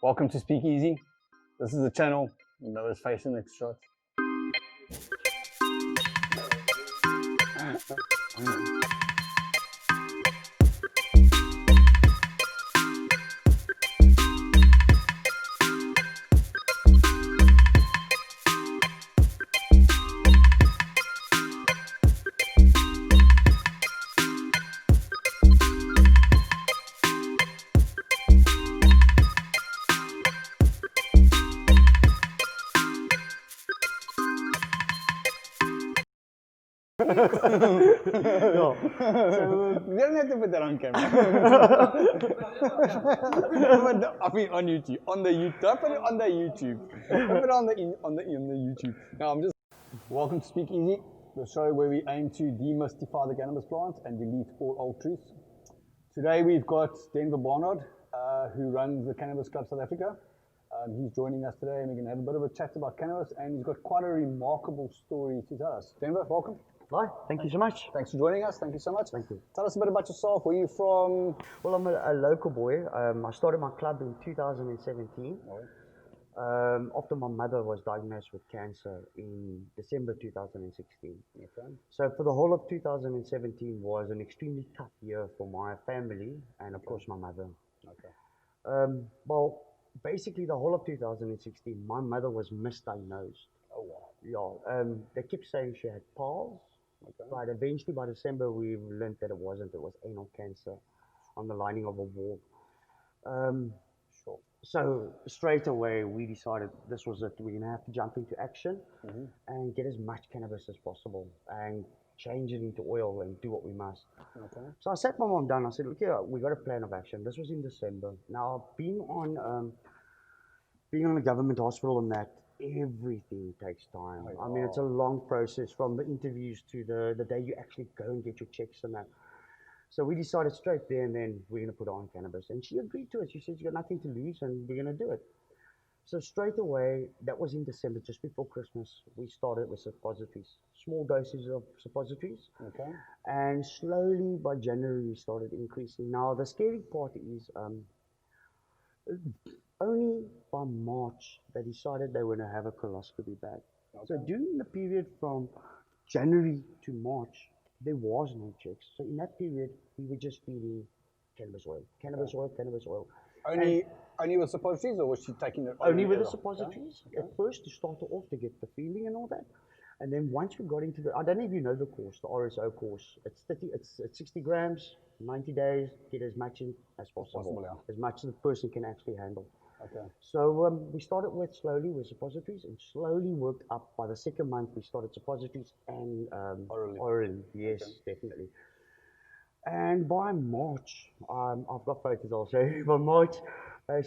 Welcome to Speakeasy. This is the channel. You know his face in the next shot. No. So you don't have to put that on camera. I mean, on YouTube, on the YouTube. Don't put it on the YouTube. Don't put it on the YouTube. No, I'm just. Welcome to Speakeasy, the show where we aim to demystify the cannabis plant and delete all old truths. Today we've got Denver Barnard, who runs the Cannabis Club South Africa. He's joining us today, and we're going to have a bit of a chat about cannabis, and he's got quite a remarkable story to tell us. Denver, welcome. Hi, thank you so much. Thanks for joining us. Thank you so much. Thank you. Tell us a bit about yourself. Where are you from? Well, I'm a local boy. I started my club in 2017. After my mother was diagnosed with cancer in December 2016. Okay. So for the whole of 2017 was an extremely tough year for my family and of course my mother. Okay. Well, basically the whole of 2016, my mother was misdiagnosed. Oh wow. Yeah. They kept saying she had PALS. Okay. But eventually by December we learned that it wasn't. It was anal cancer on the lining of a wall. Sure. So straight away we decided this was it. We're gonna have to jump into action and get as much cannabis as possible and change it into oil and do what we must. Okay. So I sat my mom down. I said, "Look here, we got a plan of action." This was in December. Now being on a government hospital and that, everything takes time. I mean, it's a long process from the interviews to the day you actually go and get your checks and that. So we decided straight there and then we're going to put on cannabis. And she agreed to it. She said, "You got nothing to lose and we're going to do it." So straight away, that was in December, just before Christmas, we started with suppositories. Small doses of suppositories. Okay. And slowly by January, we started increasing. Now, the scary part is only by March, they decided they were going to have a coloscopy bag. Okay. So during the period from January to March, there was no checks. So in that period, we were just feeding cannabis oil, cannabis oil, cannabis oil. Only with suppositories, or was she taking it? Only with the suppositories. Okay. At first, to start off, to get the feeling and all that. And then once we got into I don't know if you know the course, the RSO course. It's 60 grams, 90 days, get as much in as possible. Yeah. As much as the person can actually handle. Okay. So we started slowly with suppositories and slowly worked up. By the second month, we started suppositories and orally. Yes, okay. Definitely. And by March, I've got photos also. By March,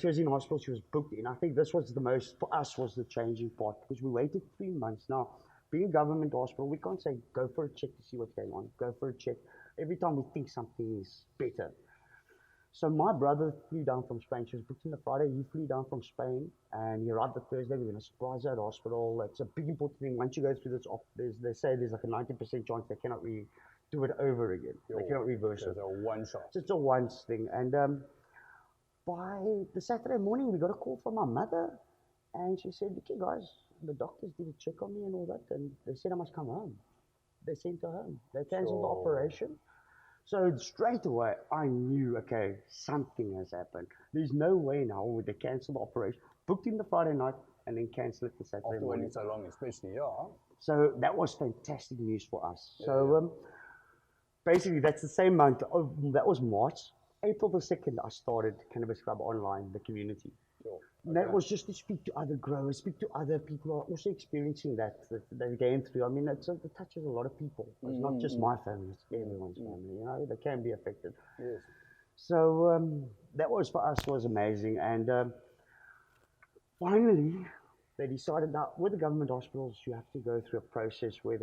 she was in hospital, she was booked in. I think this was for us, was the changing part because we waited 3 months. Now, being a government hospital, we can't say go for a check to see what's going on. Go for a check. Every time we think something is better. So my brother flew down from Spain. She was booked on the Friday. He flew down from Spain and he arrived the Thursday. We're going to surprise her at hospital. It's a big important thing. Once you go through this, they say there's like a 90% chance they cannot do it over again. They cannot reverse it. It's a one shot. It's a once thing. And by the Saturday morning, we got a call from my mother and she said, "Okay guys, the doctors did a check on me and all that and they said I must come home." They sent her home. They cancelled the operation. So straight away, I knew, okay, something has happened. There's no way now would they cancel the operation. Booked in the Friday night and then cancel it the Saturday morning. After waiting so long, especially, yeah. So that was fantastic news for us. Yeah. So basically, that's the same month. That was March. April the 2nd, I started Cannabis Club online, the community. Sure. And that was just to speak to other growers, speak to other people who are also experiencing that they're going through. I mean, it touches a lot of people. It's not just my family, it's everyone's family, you know, they can be affected. Yes. So that was, for us, was amazing. And finally, they decided that with the government hospitals, you have to go through a process where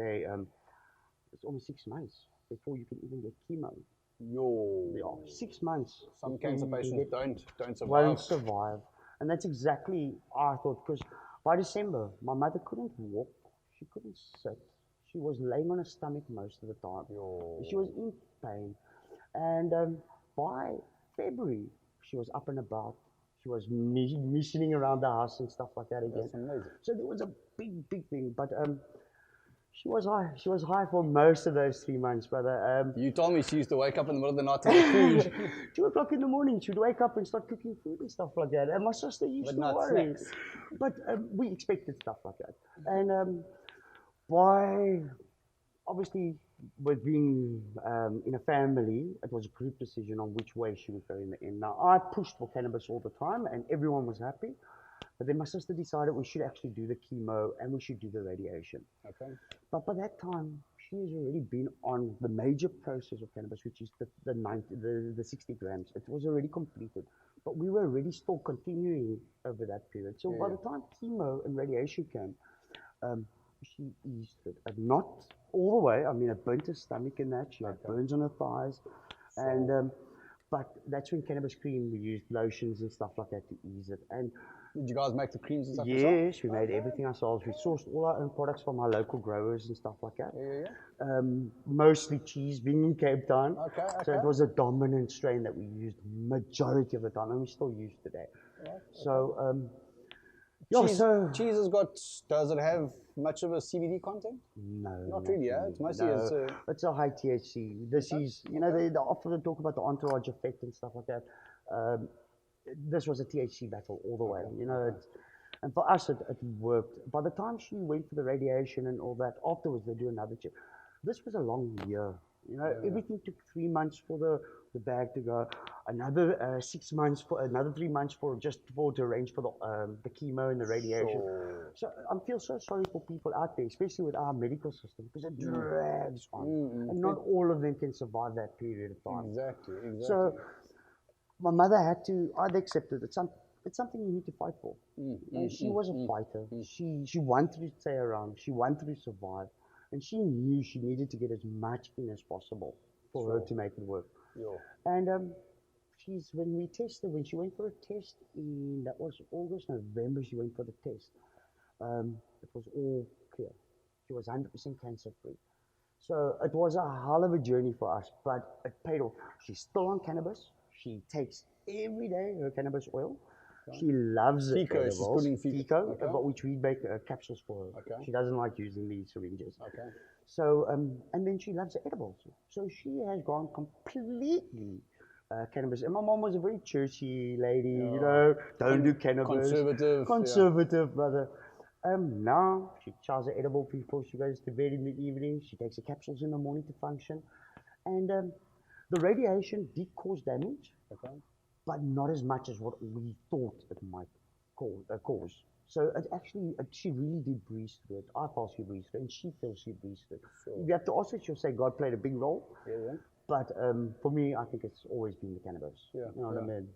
it's almost 6 months before you can even get chemo. Yeah, 6 months. Some cancer patients don't survive. Won't survive. And that's exactly I thought, because by December, my mother couldn't walk, she couldn't sit, she was laying on her stomach most of the time. She was in pain. And by February, she was up and about, she was missioning around the house and stuff like that again. That's amazing. So there was a big thing, but she was high. She was high for most of those 3 months, brother. You told me she used to wake up in the middle of the night to make food. 2 o'clock in the morning, she'd wake up and start cooking food and stuff like that. And my sister used to worry. Snacks. But we expected stuff like that. And by, obviously, with being in a family, it was a group decision on which way she would go in the end. Now, I pushed for cannabis all the time, and everyone was happy. But then my sister decided we should actually do the chemo and we should do the radiation. Okay. But by that time, she has already been on the major process of cannabis, which is the 60 grams. It was already completed. But we were already still continuing over that period. So by the time chemo and radiation came, she eased it. Not all the way. I mean, it burnt her stomach and that. She had burns on her thighs. And but that's when cannabis cream, we used lotions and stuff like that to ease it. And did you guys make the creams and stuff? yes, we made everything ourselves. We sourced all our own products from our local growers and stuff like that. Mostly cheese, being in Cape Town. So it was a dominant strain that we used majority of the time, and we still use today. So, cheese has got, does it have much of a CBD content? No. Not really, yeah? It's mostly it's a high THC. This is, you know, they often talk about the entourage effect and stuff like that. This was a THC battle all the way, you know, and for us it worked. By the time she went for the radiation and all that, afterwards they do another check. This was a long year, you know, everything took 3 months for the bag to go, another 6 months, for another 3 months to arrange for the chemo and the radiation. So I feel so sorry for people out there, especially with our medical system, because it drags on, and not all of them can survive that period of time. Exactly. So my mother had to, I'd accepted it. It's something you need to fight for. And she was a fighter. She wanted to stay around. She wanted to survive. And she knew she needed to get as much in as possible for her to make it work. And when she went for a test that was August, November, she went for the test. It was all clear. She was 100% cancer free. So it was a hell of a journey for us, but it paid off. She's still on cannabis. She takes every day her cannabis oil. She loves it. FECO, she's putting FECO, but which we make capsules for her. She doesn't like using these syringes. So, and then she loves the edibles. So she has gone completely cannabis. And my mom was a very churchy lady, you know, don't do cannabis. Conservative, brother. Now she chows an edible before she goes to bed in the evening. She takes the capsules in the morning to function. And the radiation did cause damage, but not as much as what we thought it might cause. So it actually, she really did breeze through it. I felt she breezed through it, and she feels she breezed through it. You have to also, she'll say God played a big role. But for me, I think it's always been the cannabis. You know what I mean?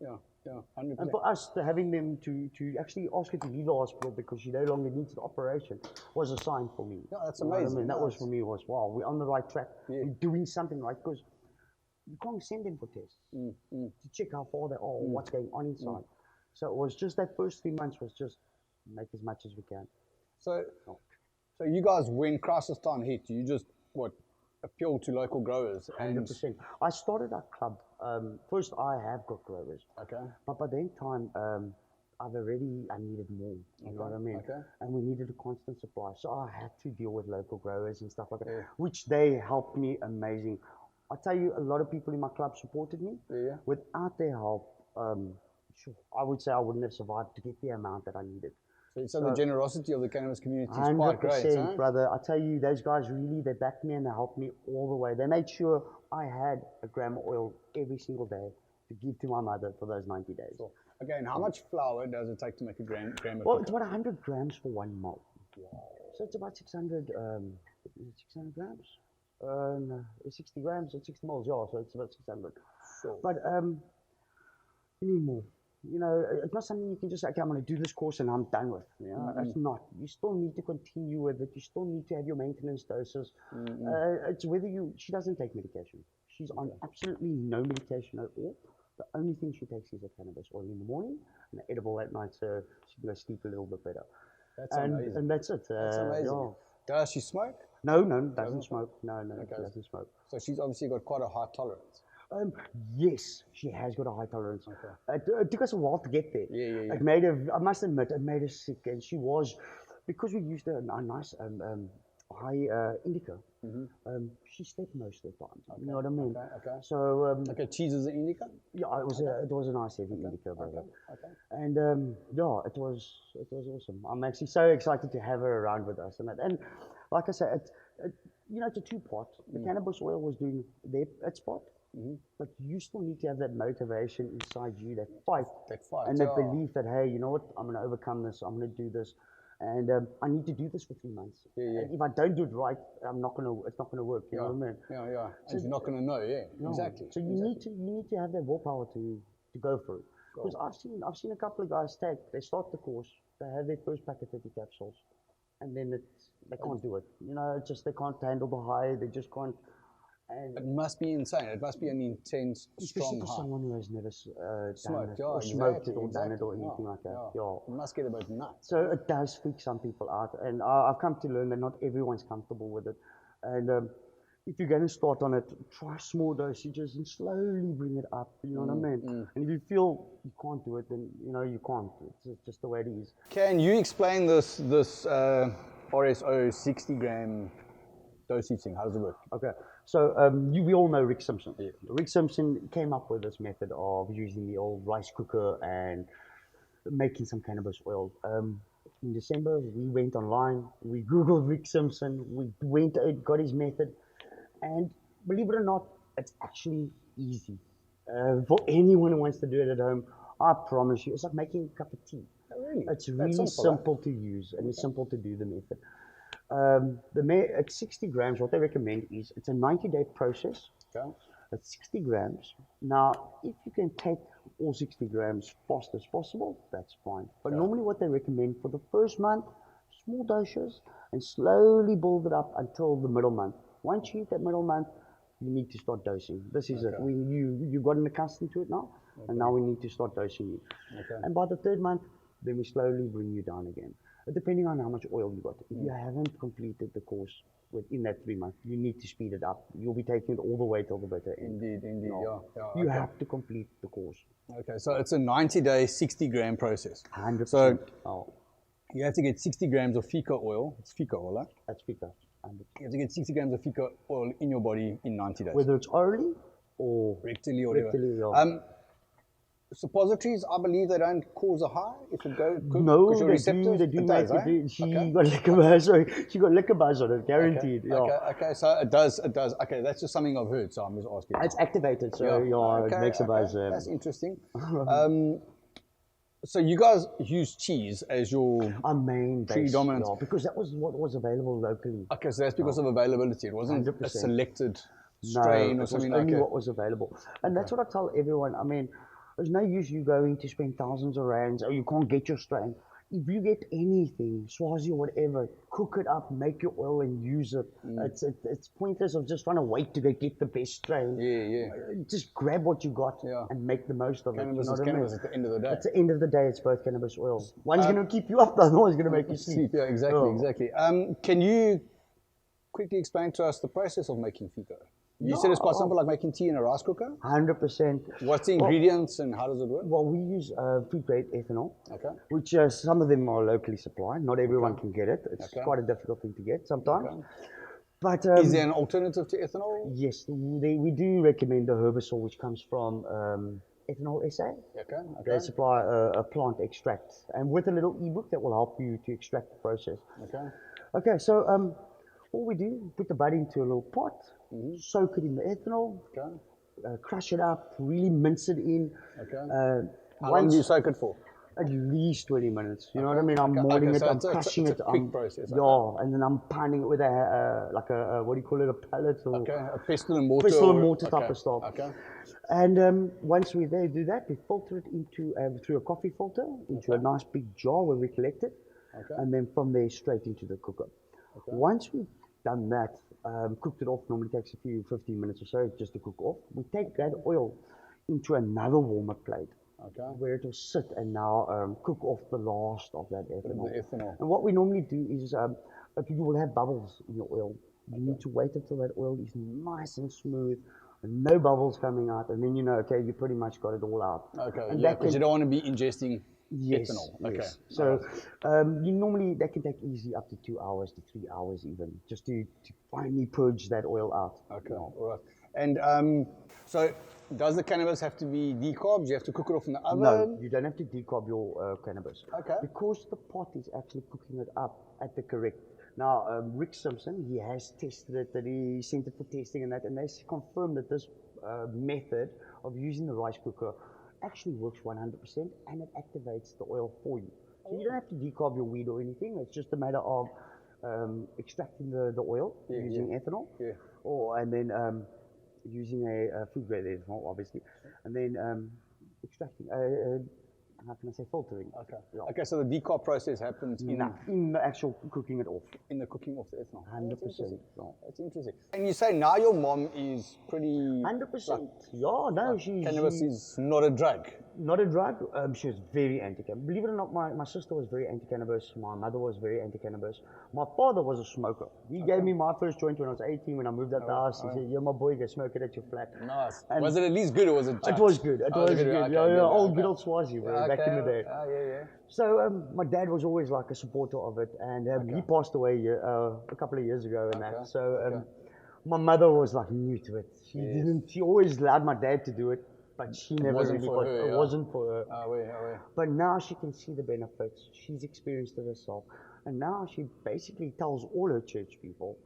100%. And for us, having them to actually ask her to leave the hospital because she no longer needs the operation was a sign for me. That's amazing. I mean? That was for me, wow, we're on the right track. We're doing something right, because you can't send them for tests to check how far they are or what's going on inside. So it was just that first 3 months was just make as much as we can. So you guys, when crisis time hit, you just, appeal to local growers? 100%. I started our club. First, I have got growers. But by then time, I needed more. You know what I mean? And we needed a constant supply. So I had to deal with local growers and stuff like that, which they helped me amazing. I tell you, a lot of people in my club supported me. Without their help, I would say I wouldn't have survived to get the amount that I needed. So the generosity of the cannabis community is quite great, 100%, brother. I tell you, those guys really, they backed me and they helped me all the way. They made sure I had a gram of oil every single day to give to my mother for those 90 days. Okay, and how much flour does it take to make a gram of Well, it's about 100 grams for 1 malt. So it's about 600 grams? No, 60 grams or 60 moles, so it's about 600. But you need more. You know, it's not something you can just say, okay, I'm going to do this course and I'm done with. You know, it's not. You still need to continue with it. You still need to have your maintenance doses. It's whether she doesn't take medication. She's on absolutely no medication at all. The only thing she takes is a cannabis oil in the morning and an edible at night, so she can go sleep a little bit better. That's amazing. And that's it. That's amazing. Does she smoke? No, doesn't smoke. No, she doesn't smoke. So she's obviously got quite a high tolerance. Yes, she has got a high tolerance. It took us a while to get there. Yeah. It made her, I must admit, it made her sick, and she was, because we used a nice high indica. She slept most of the time. You know what I mean? Okay. So Okay, cheese is an indica? yeah, it was a nice heavy indica, brother. Okay. And yeah, it was awesome. I'm actually so excited to have her around with us, and like I said, you know, it's a two-part. The cannabis oil was doing its part, but you still need to have that motivation inside you, that fight, and that belief that, hey, you know what, I'm going to overcome this, I'm going to do this, and I need to do this for 3 months. And if I don't do it right, it's not going to work. You know what I mean? Yeah. So and you're not going to know. Exactly. So you need to have that willpower to go for it. Because I've seen a couple of guys they start the course, they have their first pack of 30 capsules, and then they can't do it. You know, it's just they can't handle the high. They just can't. And it must be insane. It must be an intense, strong high. For someone who has never smoked, or smoked it or done it or anything like that. It must get a bit nuts. So it does freak some people out, and I've come to learn that not everyone's comfortable with it. And if you're going to start on it, try small dosages and slowly bring it up. You know what I mean? And if you feel you can't do it, then you know you can't. It's just the way it is. Can you explain this RSO 60 gram dosage thing? How does it work? Okay, so we all know Rick Simpson. Yeah. Rick Simpson came up with this method of using the old rice cooker and making some cannabis oil. In December, we went online, we Googled Rick Simpson, we got his method, and believe it or not, it's actually easy. For anyone who wants to do it at home, I promise you, it's like making a cup of tea. Oh, really? It's really simple to use, and it's simple to do the method. At 60 grams, what they recommend is it's a 90-day process. Okay. At 60 grams. Now, if you can take all 60 grams fast as possible, that's fine. But normally what they recommend for the first month, small doses, and slowly build it up until the middle month. Once you hit that middle month, you need to start dosing. This is it. You've gotten accustomed to it now, and now we need to start dosing you. And by the third month, then we slowly bring you down again. Depending on how much oil you got. If you haven't completed the course within that 3 months, you need to speed it up. You'll be taking it all the way till the bitter end. Indeed. You have to complete the course. Okay, so it's a 90-day, 60 gram process. 100%. So you have to get 60 grams of FECO oil. It's FECO oil, right? That's FECO. You have to get 60 grams of FECO oil in your body in 90 days. Whether it's orally or rectally or whatever. Suppositories, I believe they don't cause a high if it goes. No, they do make it do. She got liquor buzz. Sorry, she got liquor buzz on it, guaranteed. Okay, so it does. Okay, that's just something I've heard, so I'm just asking. It's activated, so it makes a buzz. That's interesting. So you guys use cheese as your main predominant, because that was what was available locally. Okay, so that's because of availability. It wasn't 100%. A selected strain or something like that. Only what was available, and that's what I tell everyone. I mean, there's no use you going to spend thousands of rands or you can't get your strain. If you get anything, Swazi or whatever, cook it up, make your oil and use it. It's pointless of just trying to wait to get the best strain. Just grab what you got and make the most of cannabis it. Cannabis is cannabis at the end of the day. At the end of the day, it's both cannabis oil. One's going to keep you up, the other one's going to make you sleep. Yeah, exactly. Can you quickly explain to us the process of making FECO? You said it's quite simple, like making tea in a rice cooker? 100%. What's the ingredients and how does it work? Well, we use food-grade ethanol, which some of them are locally supplied. Not everyone can get it. It's quite a difficult thing to get sometimes. But is there an alternative to ethanol? Yes, we do recommend the Herbisol, which comes from Ethanol SA. They supply a plant extract, and with a little ebook that will help you to extract the process. Okay, so all we do, put the bud into a little pot, soak it in the ethanol, crush it up, really mince it in. How long do you soak it for? At least 20 minutes. You know what I mean? I'm molding it, I'm crushing it. It's a quick process. And then I'm pounding it with a what do you call it, a pellet or a pestle and mortar. Pestle and mortar type of stuff. And once we do that, we filter it into through a coffee filter into a nice big jar where we collect it, and then from there straight into the cooker. Once we've done that, cooked it off, normally takes a few 15 minutes or so just to cook off. We take that oil into another warmer plate where it will sit and now cook off the last of that ethanol. And what we normally do is, if you will have bubbles in your oil, you need to wait until that oil is nice and smooth, no bubbles coming out, and then you know, okay, you pretty much got it all out. Okay, and yeah, because you don't want to be ingesting ethanol. Okay. Yes. So you normally, that can take easily up to 2 hours to 3 hours even, just to finally purge that oil out. Okay, all right. And so does the cannabis have to be decarbed? You have to cook it off in the oven? No, you don't have to decarb your cannabis. Okay. Because the pot is actually cooking it up at the correct. Now, Rick Simpson, he has tested it, that he sent it for testing and that, and they confirmed that this method of using the rice cooker actually works 100%, and it activates the oil for you. So you don't have to decarb your weed or anything. It's just a matter of extracting the oil using ethanol, and then using a food grade ethanol, obviously, and then extracting. How can I say, filtering? Okay. Yeah. Okay, so the decarb process happens in the actual cooking it off. In the cooking off the ethanol. 100%. That's interesting. And you say now your mom is pretty... 100%. Yeah, no, cannabis is not a drug. Not a drug. She was very anti-cannabis. Believe it or not, my sister was very anti-cannabis. My mother was very anti-cannabis. My father was a smoker. He gave me my first joint when I was 18. When I moved out the house, he said, "Yeah, my boy, go smoke it at your flat." Nice. And was it at least good or was it just? It was good. It was good. Okay, yeah, old good old Swazi, bro, back in the day. Yeah. So my dad was always like a supporter of it, and he passed away a couple of years ago and that. So my mother was like new to it. She always allowed my dad to do it, but she never really got it. It wasn't for her. But now she can see the benefits. She's experienced it herself. And now she basically tells all her church people,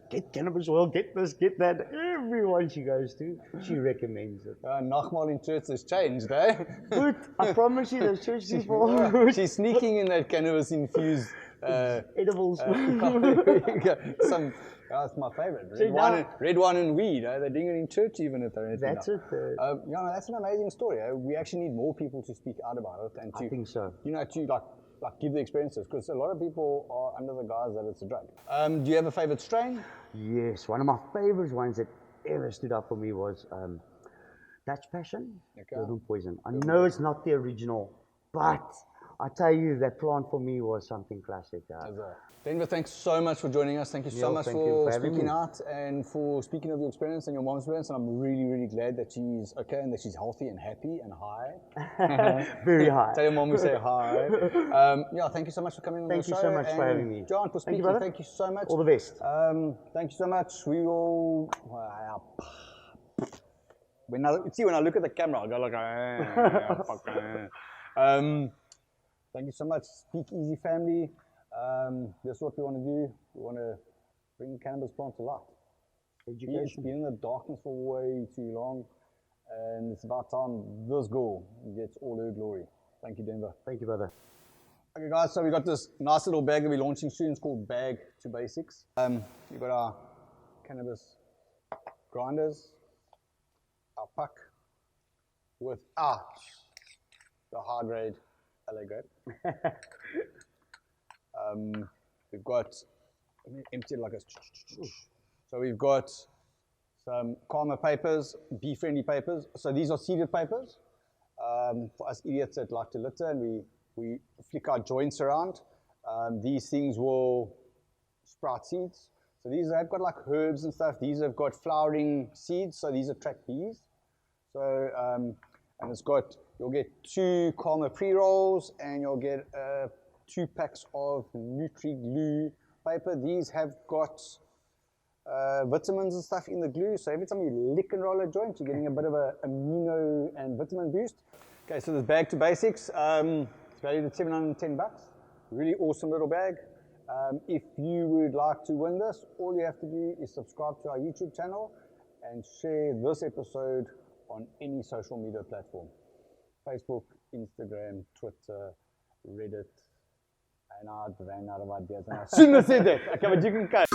get cannabis oil, get this, get that. Everyone she goes to, she recommends it. Nagmaal in church has changed, eh? But I promise you, those church people. She's sneaking in that cannabis infused edibles. That's my favorite. Red wine and weed. They're doing it in church even if they're anything. That's it. That's an amazing story. We actually need more people to speak out about it and to, I think so. To give the experiences, because a lot of people are under the guise that it's a drug. Do you have a favorite strain? Yes, one of my favorite ones that ever stood up for me was Dutch Passion, Urban Poison. I know it's not the original, but I tell you, that plant for me was something classic. Denver, thanks so much for joining us. Thank you so much for speaking out and for speaking of your experience and your mom's experience. And I'm really, really glad that she's okay and that she's healthy and happy and high. Very high. Tell your mom we say hi. Thank you so much for coming on the show. Thank you so much for having me. John, for speaking, thank you so much. All the best. Thank you so much. We will... When I look at the camera, I go like... Thank you so much, Speakeasy family. This is what we want to do. We want to bring the cannabis plant to light. Education. It's been in the darkness for way too long, and it's about time this girl gets all her glory. Thank you, Denver. Thank you, brother. Okay, guys, so we got this nice little bag that we're launching soon. It's called Bag to Basics. We've got our cannabis grinders, our puck with the high grade LA grape. We've got, let me empty it like a, so we've got some Karma papers, bee-friendly papers. So these are seeded papers. For us idiots that like to litter and we flick our joints around, these things will sprout seeds. So these have got like herbs and stuff. These have got flowering seeds, so these attract bees. So, and it's got, you'll get 2 Karma pre-rolls and you'll get 2 packs of Nutri-Glue paper. These have got vitamins and stuff in the glue. So every time you lick and roll a joint, you're getting a bit of a amino and vitamin boost. Okay, so this Bag to Basics, it's valued at $710. Really awesome little bag. If you would like to win this, all you have to do is subscribe to our YouTube channel and share this episode on any social media platform. Facebook, Instagram, Twitter, Reddit. En I ran out of ideas. And as soon as I said that, okay, but you can cut.